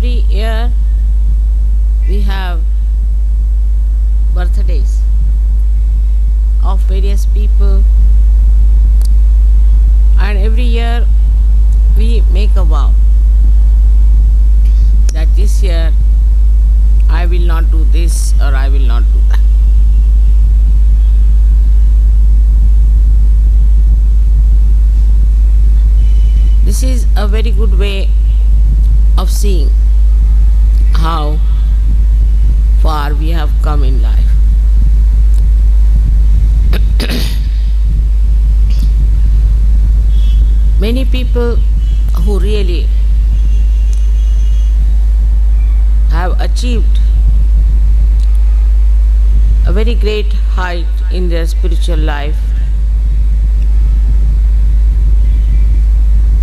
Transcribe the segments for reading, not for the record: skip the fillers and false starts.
every year we have birthdays of various people, and every year we make a vow that this year I will not do this or I will not do that. This is a very good way of seeing how far we have come in life. Many people who really have achieved a very great height in their spiritual life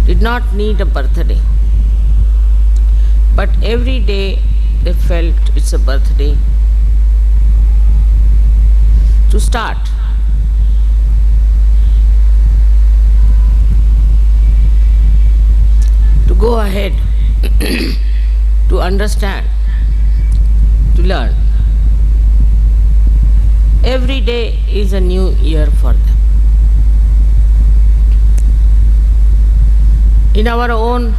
did not need a birthday, but every day they felt it's a birthday to start. To go ahead, to understand, to learn. Every day is a new year for them. In our own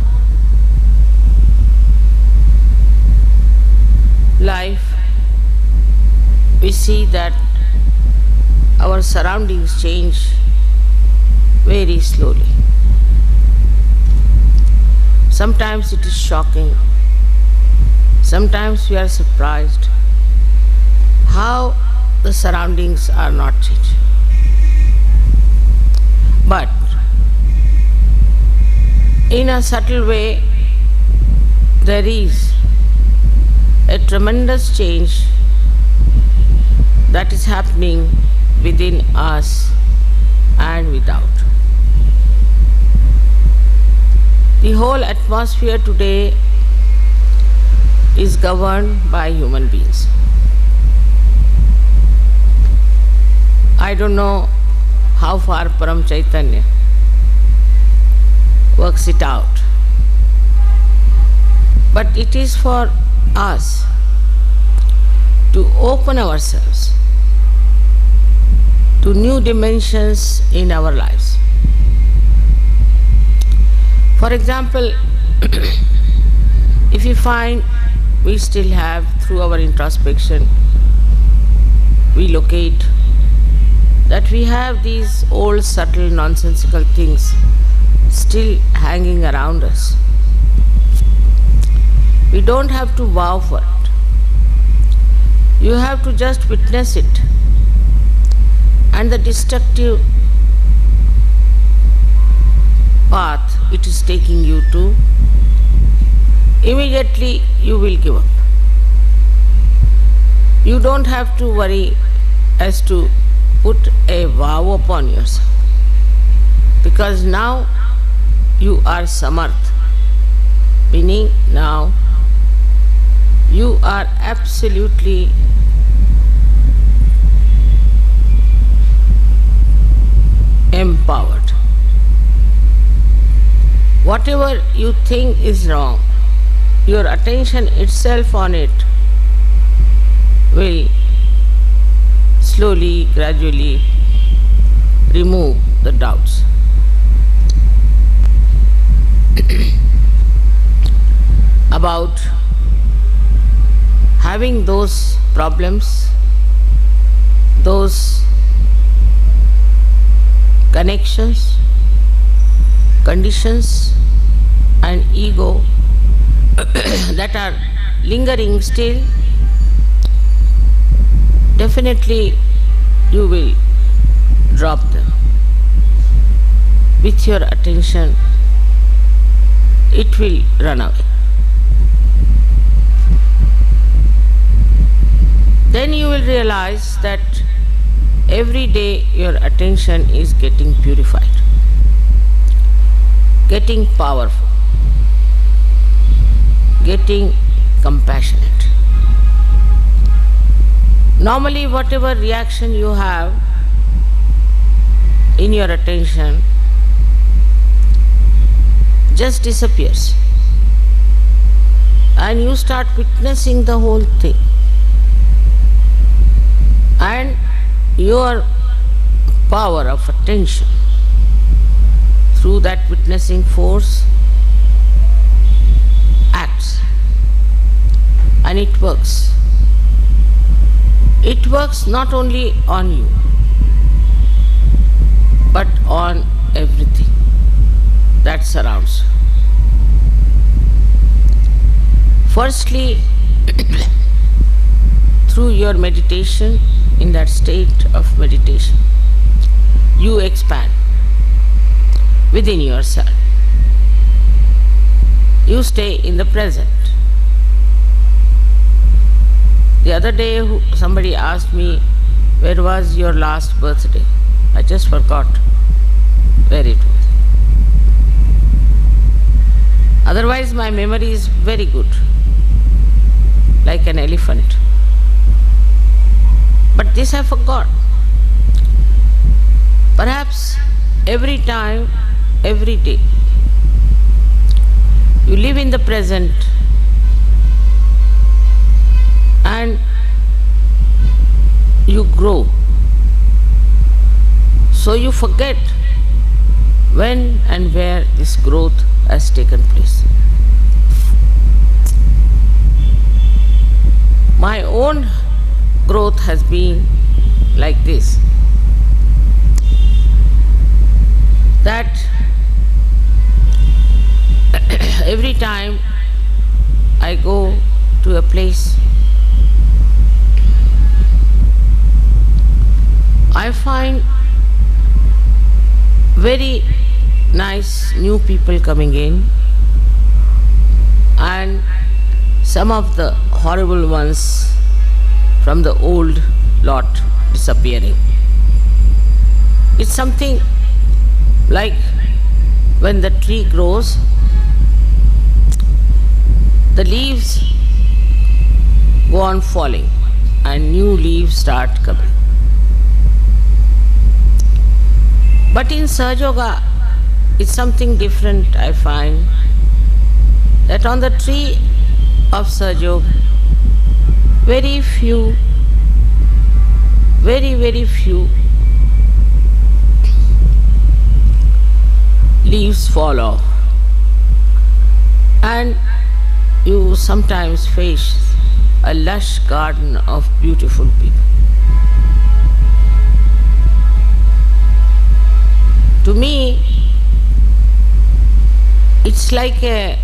life, we see that our surroundings change very slowly. Sometimes it is shocking. Sometimes we are surprised how the surroundings are not changing. But in a subtle way, there is a tremendous change that is happening within us and without. The whole atmosphere today is governed by human beings. I don't know how far Param Chaitanya works it out, but it is for us to open ourselves to new dimensions in our lives. For example, if we find we still have, through our introspection, we locate that we have these old, subtle, nonsensical things still hanging around us. We don't have to vow for it. You have to just witness it. And the destructive path it is taking you to, immediately you will give up. You don't have to worry as to put a vow upon yourself, because now you are samarth, meaning now you are absolutely empowered. Whatever you think is wrong, your attention itself on it will slowly, gradually remove the doubts. About having those problems, those connections, conditions and ego that are lingering still, definitely you will drop them. With your attention, it will run away. Then you will realize that every day your attention is getting purified, getting powerful, getting compassionate. Normally, whatever reaction you have in your attention just disappears. and you start witnessing the whole thing. And your power of attention through that witnessing force acts, and it works. It works not only on you, but on everything that surrounds you. Firstly, through your meditation, in that state of meditation, you expand within yourself. You stay in the present. The other day, somebody asked me, where was your last birthday? I just forgot where it was. Otherwise, my memory is very good, like an elephant. But this I forgot. Perhaps every time, every day, you live in the present and you grow. So you forget when and where this growth has taken place. My own growth has been like this, that every time I go to a place, I find very nice new people coming in, and some of the horrible ones from the old lot disappearing. It's something like when the tree grows, the leaves go on falling and new leaves start coming. But in Sahaja Yoga, it's something different. I find that on the tree of Sahaja Yoga, very few, very few leaves fall off, and you sometimes face a lush garden of beautiful people. To me, it's like a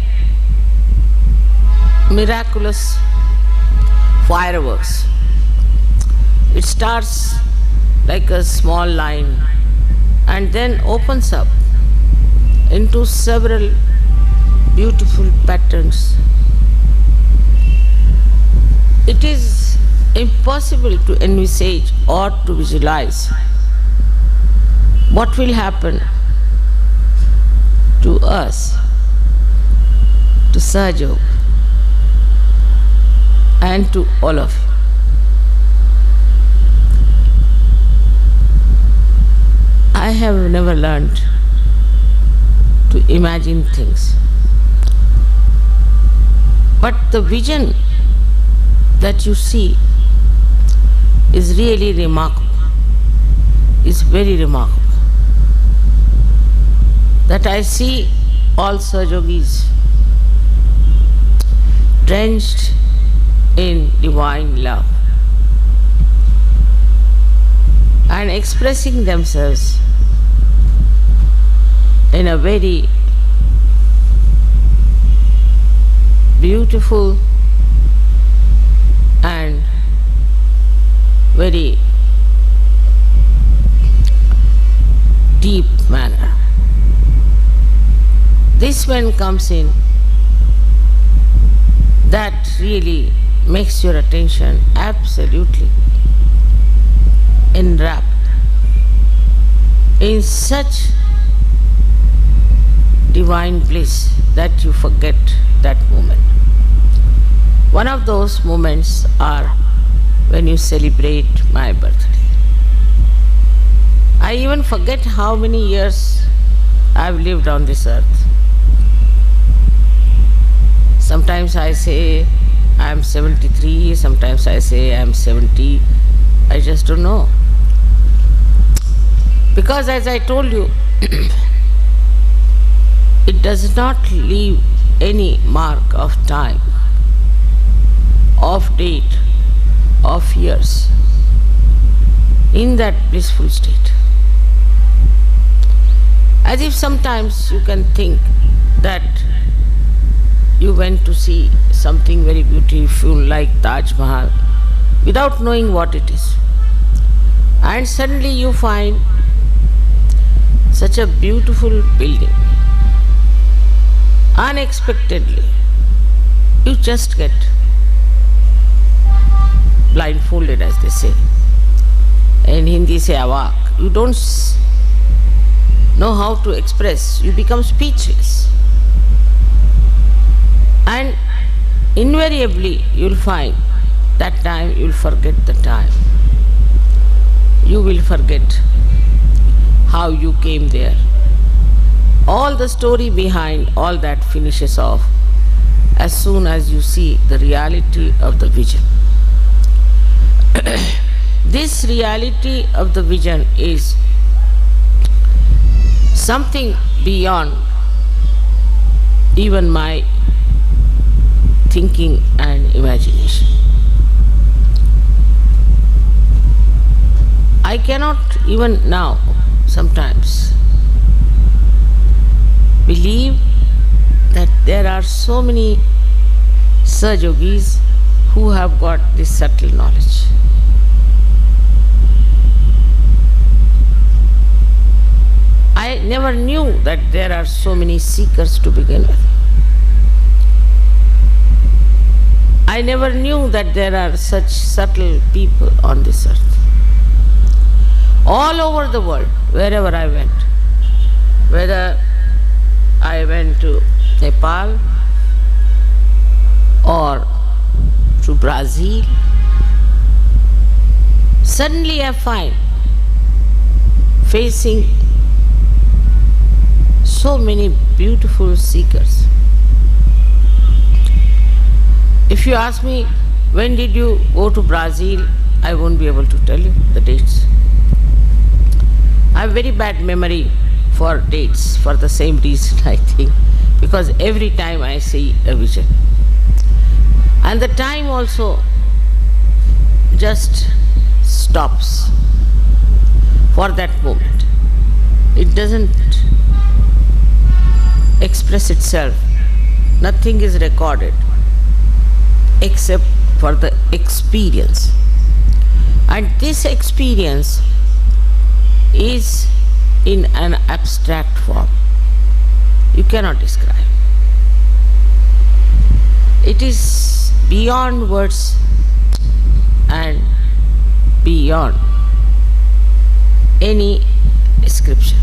miraculous fireworks. It starts like a small line and then opens up into several beautiful patterns. It is impossible to envisage or to visualize what will happen to us, to Sahaja Yoga, and to all of you. I have never learned to imagine things, but the vision that you see is really remarkable, is very remarkable. That I see all Sahaja Yogis drenched in divine love and expressing themselves in a very beautiful and very deep manner. This when comes in, that really makes your attention absolutely enwrapped in such divine bliss that you forget that moment. One of those moments are when you celebrate my birthday. I even forget how many years I've lived on this earth. Some Sometimes I say I am 73, sometimes I say I am 70. I just don't know. Because as I told you, it does not leave any mark of time, of date, of years in that blissful state. As if sometimes you can think that you went to see something very beautiful like Taj Mahal without knowing what it is. And suddenly you find such a beautiful building. Unexpectedly, you just get blindfolded, as they say. In Hindi say awak. You don't know how to express. You become speechless. And invariably you'll find that time you'll forget the time. You will forget how you came there. All the story behind all that finishes off as soon as you see the reality of the vision. This reality of the vision is something beyond even my thinking and imagination. I cannot even now sometimes believe that there are so many Sahajogis who have got this subtle knowledge. I never knew that there are so many seekers to begin with. I never knew that there are such subtle people on this earth. All over the world, wherever I went, whether I went to Nepal or to Brazil, suddenly I find facing so many beautiful seekers. If you ask me, when did you go to Brazil, I won't be able to tell you the dates. I have very bad memory for dates for the same reason, I think, because every time I see a vision. And the time also just stops for that moment. It doesn't express itself. Nothing is recorded except for the experience. And this experience is in an abstract form. You cannot describe. It is beyond words and beyond any description.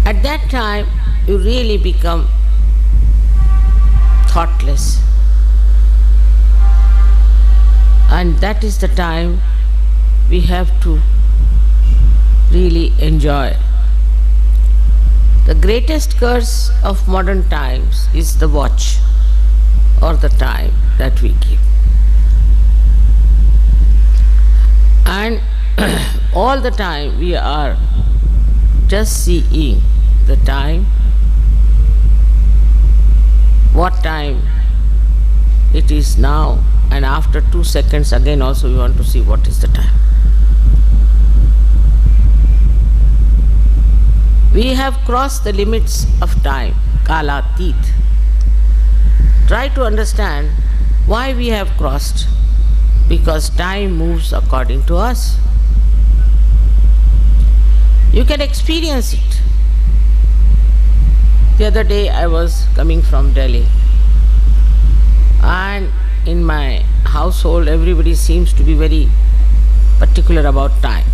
At that time, you really become thoughtless. And that is the time we have to really enjoy. The greatest curse of modern times is the watch or the time that we give. And all the time we are just seeing the time, what time it is now, and after 2 seconds again also we want to see what is the time. We have crossed the limits of time, Kalatit. Try to understand why we have crossed. Because time moves according to us. You can experience it. The other day I was coming from Delhi, and in my household everybody seems to be very particular about time.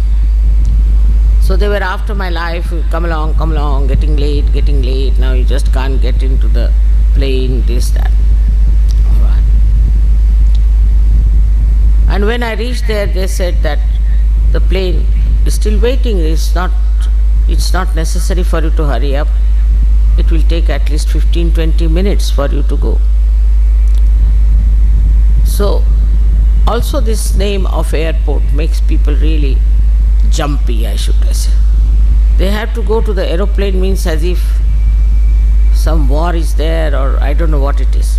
So they were after my life, come along, getting late, now you just can't get into the plane, this, that. All right. And when I reached there, they said that the plane is still waiting, it's not necessary for you to hurry up. it will take at least 15-20 minutes for you to go. So, also this name of airport makes people really jumpy, I should say. They have to go to the aeroplane means as if some war is there, or I don't know what it is.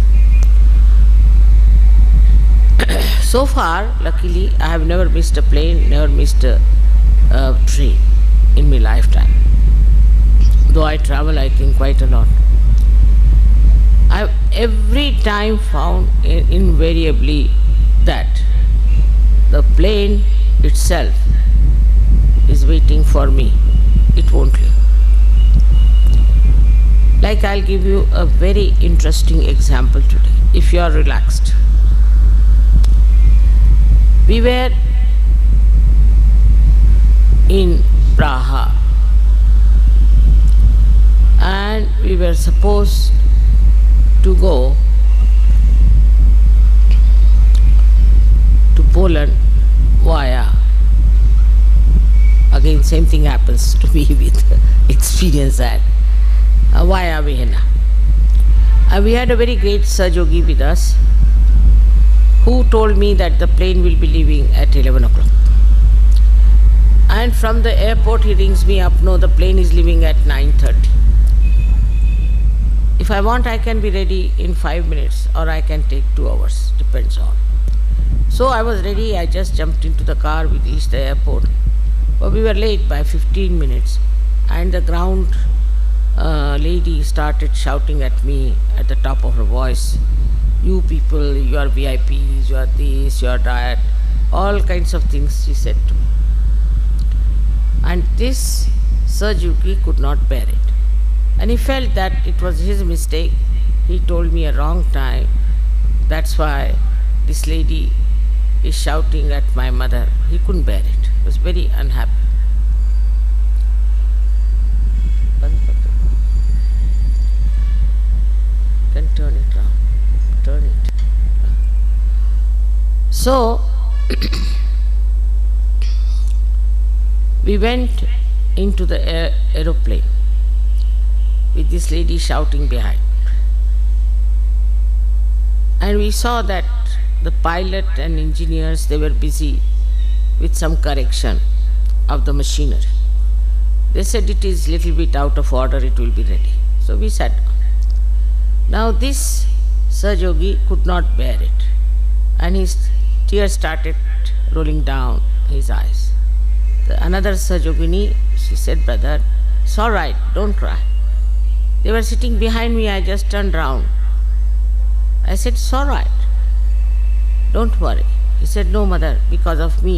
So far, luckily, I have never missed a plane, never missed a train in my lifetime. Though I travel, I think, quite a lot. I've every time found invariably that the plane itself is waiting for me. It won't leave. Like, I'll give you a very interesting example today, if you are relaxed. We were in Praha and we were supposed to go to Poland via, again same thing happens to me with experience that, via Vienna. We had a very great Sajogi with us who told me that the plane will be leaving at 11 o'clock. And from the airport he rings me up, no, the plane is leaving at 9:30. If I want, I can be ready in 5 minutes or I can take 2 hours, depends on. So I was ready, I just jumped into the car, we reached the airport. But we were late by 15 minutes and the ground lady started shouting at me at the top of her voice, "You people, you are VIPs, you are this, you are that," all kinds of things she said to me. And this Sajuki could not bear it. And he felt that it was his mistake. He told me a wrong time. That's why this lady is shouting at my mother. He couldn't bear it. He was very unhappy. Then turn it round. Turn it. So, we went into the aeroplane with this lady shouting behind. And we saw that the pilot and engineers, they were busy with some correction of the machinery. They said it is little bit out of order, it will be ready. So we sat down. Now this Sajogi could not bear it and his tears started rolling down his eyes. Another Sajogini, she said, "Brother, it's all right, don't cry." They were sitting behind me, I just turned round. I said, "It's all right, don't worry." He said, "No, mother, because of me,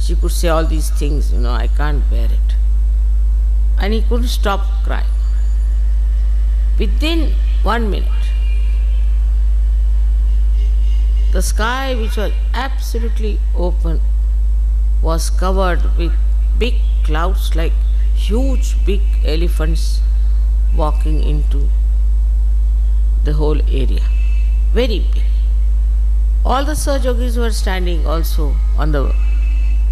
she could say all these things, I can't bear it." And he couldn't stop crying. Within 1 minute, the sky, which was absolutely open, was covered with big clouds like huge big elephants walking into the whole area. Very big. All the Sajogis were standing also on the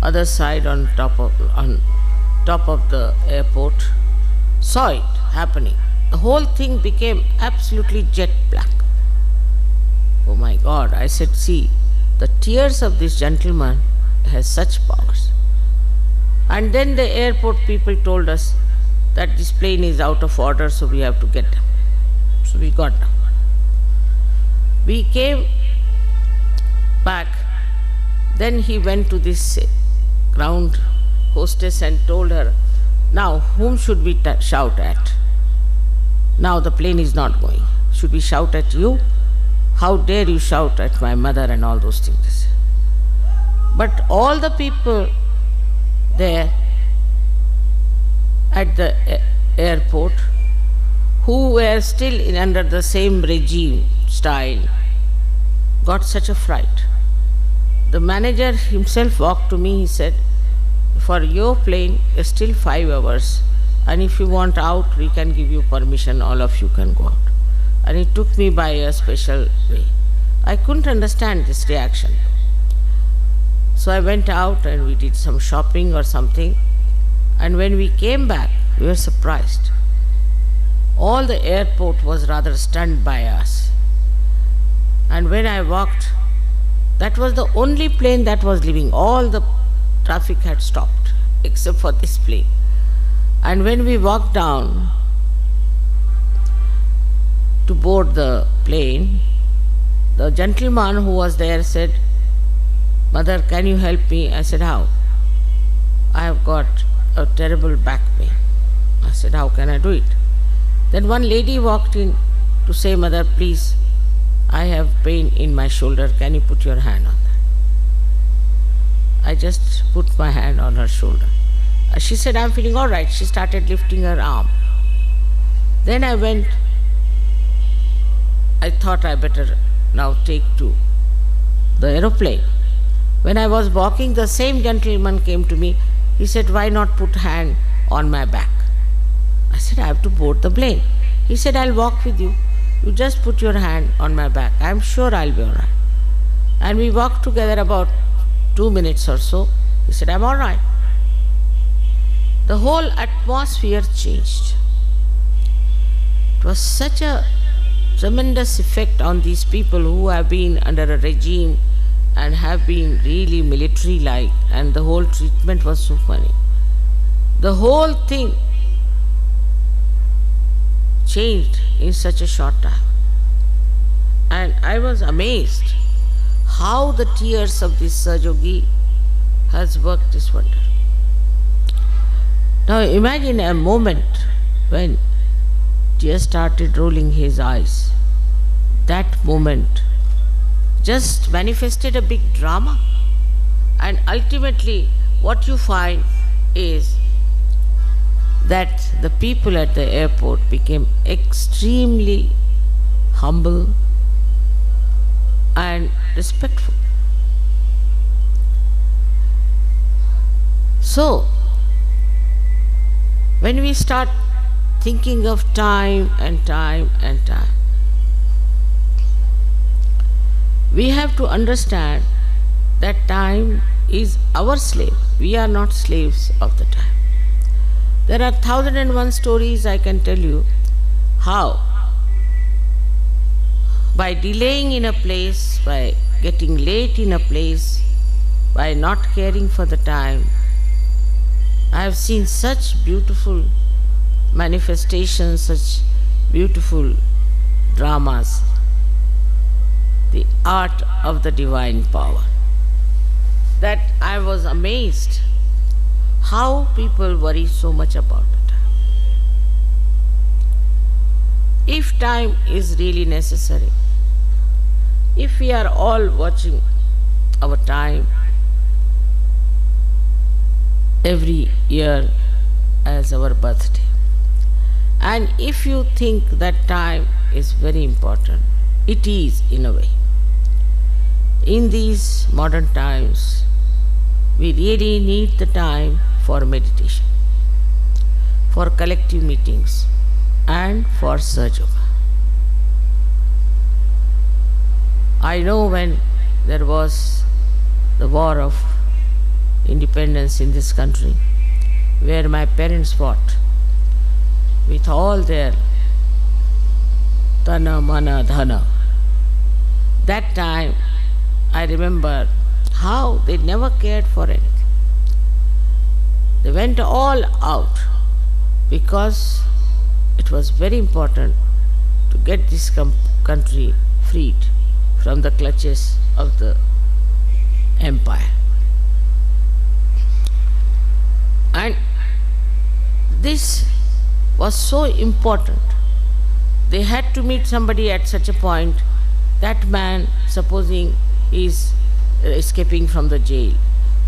other side on top of the airport, saw it happening. The whole thing became absolutely jet black. Oh my God, I said, see, the tears of this gentleman has such powers. And then the airport people told us that this plane is out of order, so we have to get down. So we got down. We came back. Then he went to this ground hostess and told her, "Now, whom should we shout at? Now the plane is not going. Should we shout at you? How dare you shout at my mother?" and all those things. But all the people there at the airport who were still under the same regime style got such a fright. The manager himself walked to me, he said, "For your plane, it's still 5 hours, and if you want out, we can give you permission, all of you can go out." And he took me by a special way. I couldn't understand this reaction. So I went out and we did some shopping or something, and when we came back, we were surprised. All the airport was rather stunned by us. And when I walked, that was the only plane that was leaving. All the traffic had stopped except for this plane. And when we walked down to board the plane, the gentleman who was there said, "Mother, can you help me?" I said, "How?" "I have got a terrible back pain." I said, "How can I do it?" Then one lady walked in to say, "Mother, please, I have pain in my shoulder. Can you put your hand on that?" I just put my hand on her shoulder. She said, "I'm feeling all right." She started lifting her arm. Then I thought I better now take to the aeroplane. When I was walking, the same gentleman came to me. He said, "Why not put hand on my back?" I said, "I have to board the plane." He said, "I'll walk with you. You just put your hand on my back. I'm sure I'll be all right." And we walked together about 2 minutes or so. He said, "I'm all right." The whole atmosphere changed. It was such a tremendous effect on these people who have been under a regime and have been really military-like, and the whole treatment was so funny. The whole thing changed in such a short time. And I was amazed how the tears of this Sahajogi has worked this wonder. Now imagine a moment when tears started rolling his eyes. That moment just manifested a big drama. And ultimately what you find is that the people at the airport became extremely humble and respectful. So, when we start thinking of time and time and time, we have to understand that time is our slave. We are not slaves of the time. There are 1001 stories I can tell you how, by delaying in a place, by getting late in a place, by not caring for the time, I have seen such beautiful manifestations, such beautiful dramas, the art of the divine power, that I was amazed how people worry so much about the time. If time is really necessary, if we are all watching our time every year as our birthday, and if you think that time is very important, it is in a way. In these modern times, we really need the time for meditation, for collective meetings, and for Sahajoga. I know when there was the war of independence in this country, where my parents fought with all their tana, mana, dhana. That time I remember how they never cared for anything. They went all out because it was very important to get this country freed from the clutches of the empire. And this was so important. They had to meet somebody at such a point. That man, supposing is escaping from the jail,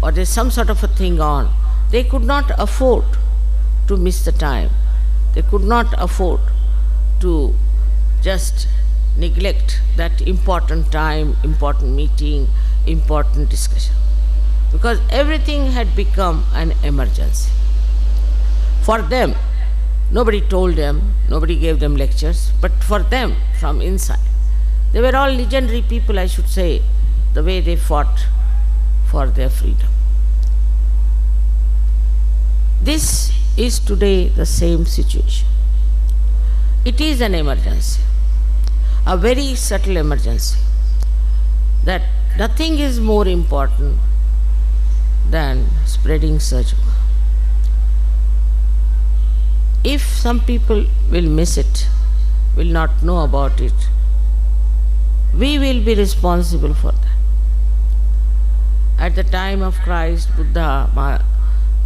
or there's some sort of a thing on, they could not afford to miss the time. They could not afford to just neglect that important time, important meeting, important discussion, because everything had become an emergency. For them, nobody told them, nobody gave them lectures, but for them, from inside, they were all legendary people, I should say, the way they fought for their freedom. This is today the same situation. It is an emergency, a very subtle emergency, that nothing is more important than spreading Sahaja. If some people will miss it, will not know about it, we will be responsible for that. At the time of Christ, Buddha,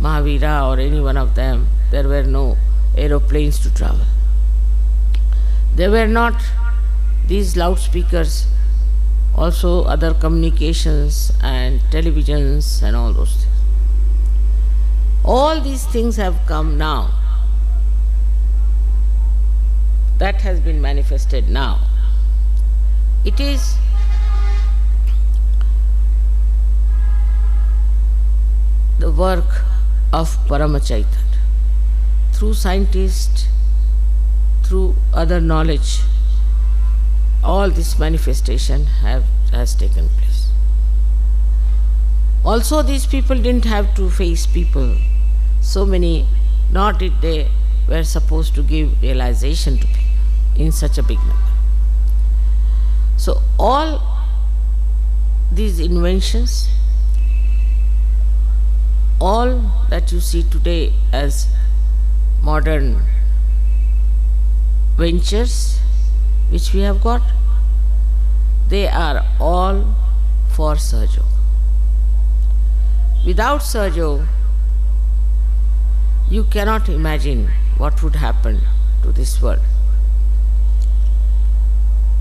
Mahavira, or any one of them, there were no aeroplanes to travel. There were not these loudspeakers, also other communications and televisions and all those things. All these things have come now. That has been manifested now. It is the work of Paramachaitan. Through scientists, through other knowledge, all this manifestation has taken place. Also, these people didn't have to face people. So many, nor did they were supposed to give realization to people in such a big number. So all these inventions, all that you see today as modern ventures which we have got, they are all for Sahaja. Without Sahaja, you cannot imagine what would happen to this world.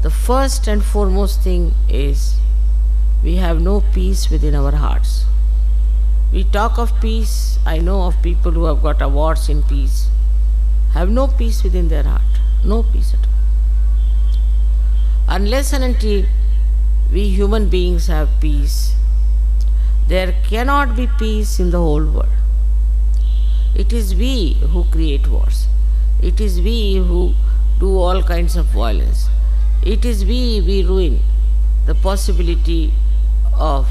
The first and foremost thing is we have no peace within our hearts. We talk of peace. I know of people who have got awards in peace, have no peace within their heart. No peace at all. Unless and until we human beings have peace, there cannot be peace in the whole world. It is we who create wars. It is we who do all kinds of violence. It is we ruin the possibility of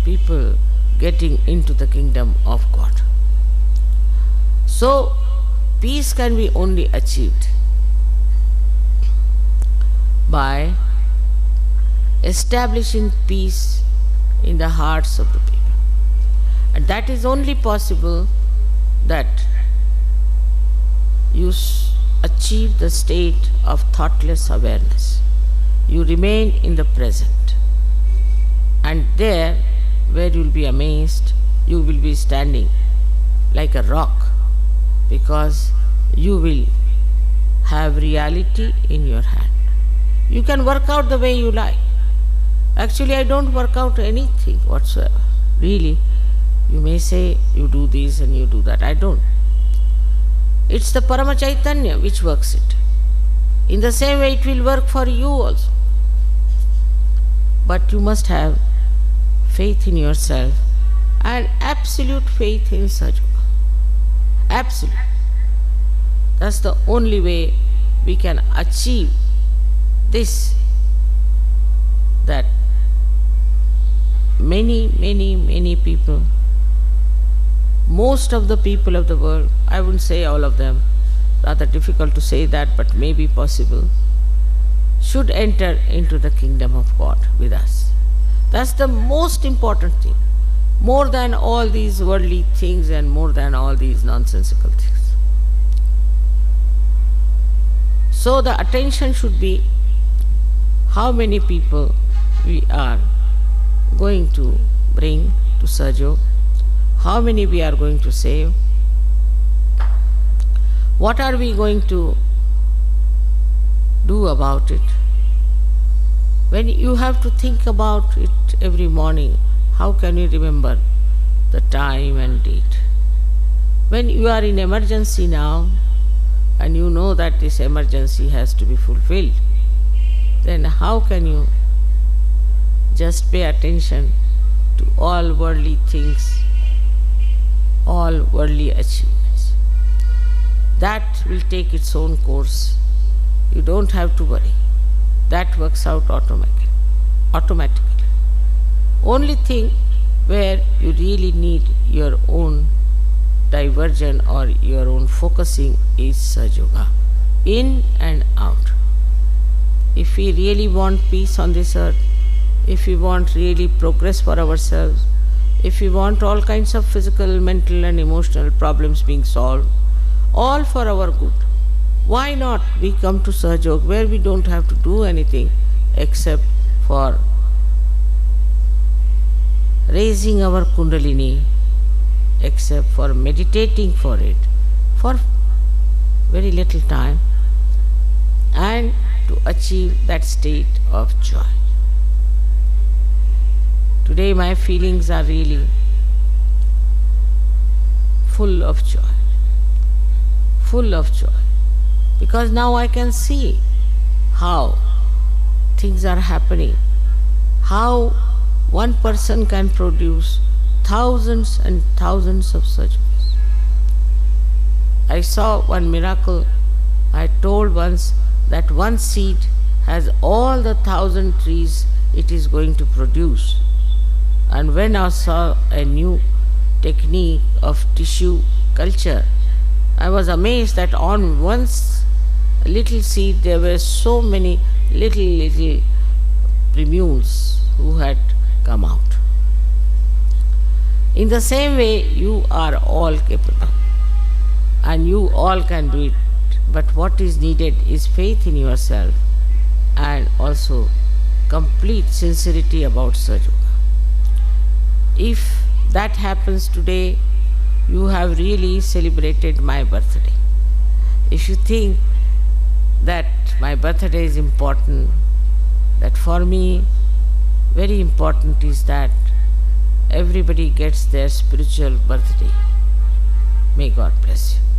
people getting into the kingdom of God. So, peace can be only achieved by establishing peace in the hearts of the people. And that is only possible that you achieve the state of thoughtless awareness. You remain in the present. And there, where you will be amazed, you will be standing like a rock, because you will have reality in your hand. You can work out the way you like. Actually, I don't work out anything whatsoever. Really, you may say you do this and you do that. I don't. It's the Paramachaitanya which works it. In the same way, it will work for you also. But you must have faith in yourself and absolute faith in Sahaja. Absolute. That's the only way we can achieve this, that many people, most of the people of the world, I wouldn't say all of them, rather difficult to say that, but may be possible, should enter into the kingdom of God with us. That's the most important thing, more than all these worldly things and more than all these nonsensical things. So the attention should be how many people we are going to bring to Sahaja, how many we are going to save, what are we going to do about it. When you have to think about it every morning, how can you remember the time and date? When you are in emergency now, and you know that this emergency has to be fulfilled, then how can you just pay attention to all worldly things, all worldly achievements? That will take its own course. You don't have to worry. That works out automatically. Only thing where you really need your own diversion or your own focusing is Sahaja Yoga. in and out. If we really want peace on this earth, if we want really progress for ourselves, if we want all kinds of physical, mental, and emotional problems being solved, all for our good, why not we come to Sahaja Yoga where we don't have to do anything except for raising our Kundalini, except for meditating for it for very little time and to achieve that state of joy. Today my feelings are really full of joy, because now I can see how things are happening, how one person can produce thousands and thousands of such. I saw one miracle. I told once that one seed has all the 1,000 trees it is going to produce. And when I saw a new technique of tissue culture, I was amazed that on one little seed there were so many little primules who had come out. In the same way, you are all capable and you all can do it. But what is needed is faith in yourself and also complete sincerity about Sahaja Yoga. If that happens today, you have really celebrated my birthday. If you think that my birthday is important, that for me very important is that everybody gets their spiritual birthday. May God bless you.